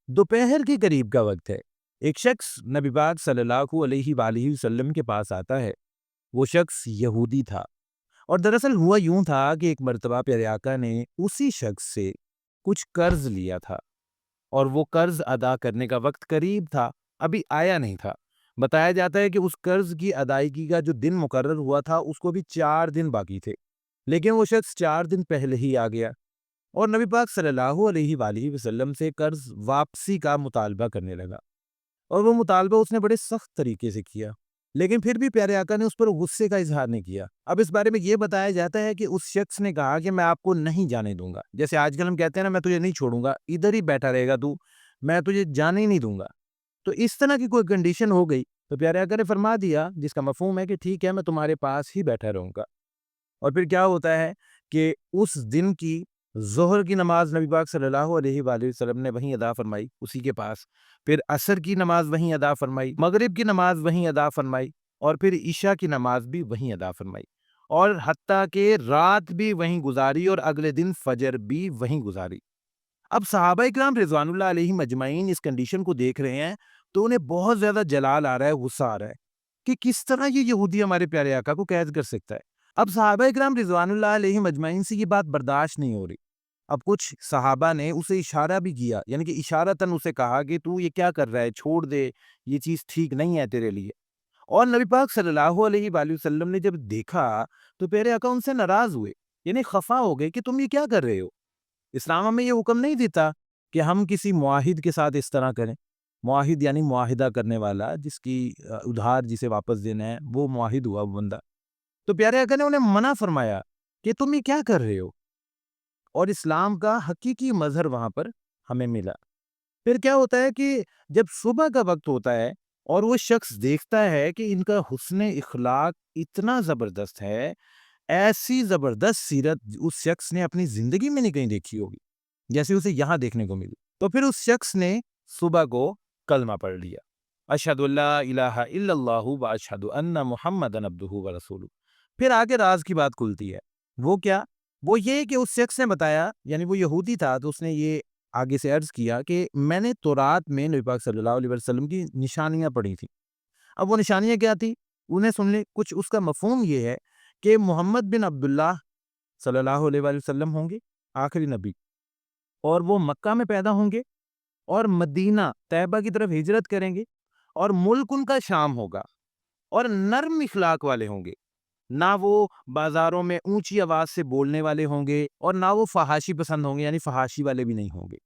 دوپہر کے قریب کا وقت ہے۔ ایک شخص نبی پاک صلی اللہ علیہ وآلہ وسلم کے پاس آتا ہے۔ وہ شخص یہودی تھا، اور دراصل ہوا یوں تھا کہ ایک مرتبہ پیارے آقا نے اسی شخص سے کچھ قرض لیا تھا، اور وہ قرض ادا کرنے کا وقت قریب تھا، ابھی آیا نہیں تھا۔ بتایا جاتا ہے کہ اس قرض کی ادائیگی کا جو دن مقرر ہوا تھا اس کو بھی 4 دن باقی تھے، لیکن وہ شخص 4 دن پہلے ہی آ گیا اور نبی پاک صلی اللہ علیہ وآلہ وسلم سے قرض واپسی کا مطالبہ کرنے لگا، اور وہ مطالبہ اس نے بڑے سخت طریقے سے کیا، لیکن پھر بھی پیارے آقا نے اس پر غصے کا اظہار نہیں کیا۔ اب اس بارے میں یہ بتایا جاتا ہے کہ اس شخص نے کہا کہ میں آپ کو نہیں جانے دوں گا، جیسے آج کل ہم کہتے ہیں نا، میں تجھے نہیں چھوڑوں گا، ادھر ہی بیٹھا رہے گا تو، میں تجھے جانے ہی نہیں دوں گا۔ تو اس طرح کی کوئی کنڈیشن ہو گئی تو پیارے آقا نے فرما دیا، جس کا مفہوم ہے کہ ٹھیک ہے، میں تمہارے پاس ہی بیٹھا رہوں گا۔ اور پھر کیا ہوتا ہے کہ اس دن کی ظہر کی نماز نبی پاک صلی اللہ علیہ وآلہ وسلم نے وہیں ادا فرمائی، اسی کے پاس۔ پھر عصر کی نماز وہیں ادا فرمائی، مغرب کی نماز وہیں ادا فرمائی، اور پھر عشاء کی نماز بھی وہیں ادا فرمائی، اور حتیٰ کہ رات بھی وہیں گزاری، اور اگلے دن فجر بھی وہیں گزاری۔ اب صحابہ اکرام رضوان اللہ علیہم اجمعین اس کنڈیشن کو دیکھ رہے ہیں تو انہیں بہت زیادہ جلال آ رہا ہے، غصہ آ رہا ہے کہ کس طرح یہ یہودی ہمارے پیارے آقا کو قید کر سکتا ہے۔ اب صحابہ اکرام رضوان اللہ علیہم اجمعین سے یہ بات برداشت نہیں ہو رہی۔ اب کچھ صحابہ نے اسے اشارہ بھی کیا، یعنی کہ اشارتاً اسے کہا کہ تو یہ کیا کر رہا ہے، چھوڑ دے، یہ چیز ٹھیک نہیں ہے تیرے لیے۔ اور نبی پاک صلی اللہ علیہ وآلہ وسلم نے جب دیکھا تو پیارے آقا ان سے ناراض ہوئے، یعنی خفا ہو گئے کہ تم یہ کیا کر رہے ہو۔ اسلام ہمیں یہ حکم نہیں دیتا کہ ہم کسی معاہد کے ساتھ اس طرح کریں۔ معاہد یعنی معاہدہ کرنے والا، جس کی ادھار جسے واپس دینا ہے، وہ معاہد ہوا، وہ بندہ۔ تو پیارے آقا نے انہیں منع فرمایا کہ تم یہ کیا کر رہے ہو، اور اسلام کا حقیقی مظہر وہاں پر ہمیں ملا۔ پھر کیا ہوتا ہے کہ جب صبح کا وقت ہوتا ہے اور وہ شخص دیکھتا ہے کہ ان کا حسن اخلاق اتنا زبردست ہے، ایسی زبردست سیرت اس شخص نے اپنی زندگی میں نہیں کہیں دیکھی ہوگی جیسے اسے یہاں دیکھنے کو ملی، تو پھر اس شخص نے صبح کو کلمہ پڑھ لیا، اشہد اللہ الہ الا اللہ و اشہد ان محمد عبدہ و رسولہ۔ پھر آگے راز کی بات کھلتی ہے، وہ کیا؟ وہ یہ کہ اس شخص نے بتایا، یعنی وہ یہودی تھا، تو اس نے یہ آگے سے عرض کیا کہ میں نے تورات میں نبی پاک صلی اللہ علیہ وسلم کی نشانیاں پڑھی تھیں۔ اب وہ نشانیاں کیا تھی انہیں سن لیں۔ کچھ اس کا مفہوم یہ ہے کہ محمد بن عبداللہ صلی اللہ علیہ وآلہ وسلم ہوں گے آخری نبی، اور وہ مکہ میں پیدا ہوں گے اور مدینہ طیبہ کی طرف ہجرت کریں گے، اور ملک ان کا شام ہوگا، اور نرم اخلاق والے ہوں گے، نہ وہ بازاروں میں اونچی آواز سے بولنے والے ہوں گے، اور نہ وہ فحاشی پسند ہوں گے، یعنی فحاشی والے بھی نہیں ہوں گے۔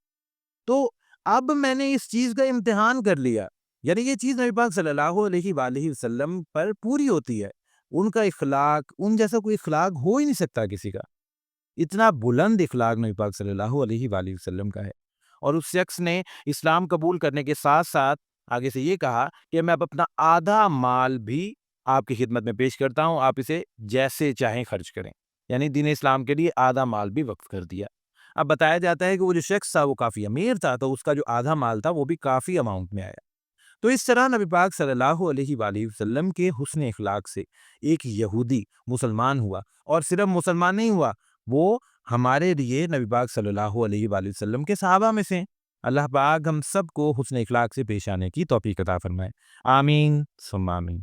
تو اب میں نے اس چیز کا امتحان کر لیا، یعنی یہ چیز نبی پاک صلی اللہ علیہ وآلہ وسلم پر پوری ہوتی ہے۔ ان کا اخلاق، ان جیسا کوئی اخلاق ہو ہی نہیں سکتا کسی کا، اتنا بلند اخلاق نبی پاک صلی اللہ علیہ وآلہ وسلم کا ہے۔ اور اس شخص نے اسلام قبول کرنے کے ساتھ ساتھ آگے سے یہ کہا کہ میں اب اپنا آدھا مال بھی آپ کی خدمت میں پیش کرتا ہوں، آپ اسے جیسے چاہیں خرچ کریں، یعنی دین اسلام کے لیے آدھا مال بھی وقف کر دیا۔ اب بتایا جاتا ہے کہ وہ جو شخص تھا وہ کافی امیر تھا، تو اس کا جو آدھا مال تھا وہ بھی کافی اماؤنٹ میں آیا۔ تو اس طرح نبی پاک صلی اللہ علیہ وآلہ وسلم کے حسن اخلاق سے ایک یہودی مسلمان ہوا، اور صرف مسلمان نہیں ہوا، وہ ہمارے لیے نبی پاک صلی اللہ علیہ وآلہ وسلم کے صحابہ میں سے ہیں۔ اللہ پاک ہم سب کو حسن اخلاق سے پیش آنے کی توفیق عطا فرمائے، آمین ثم آمین۔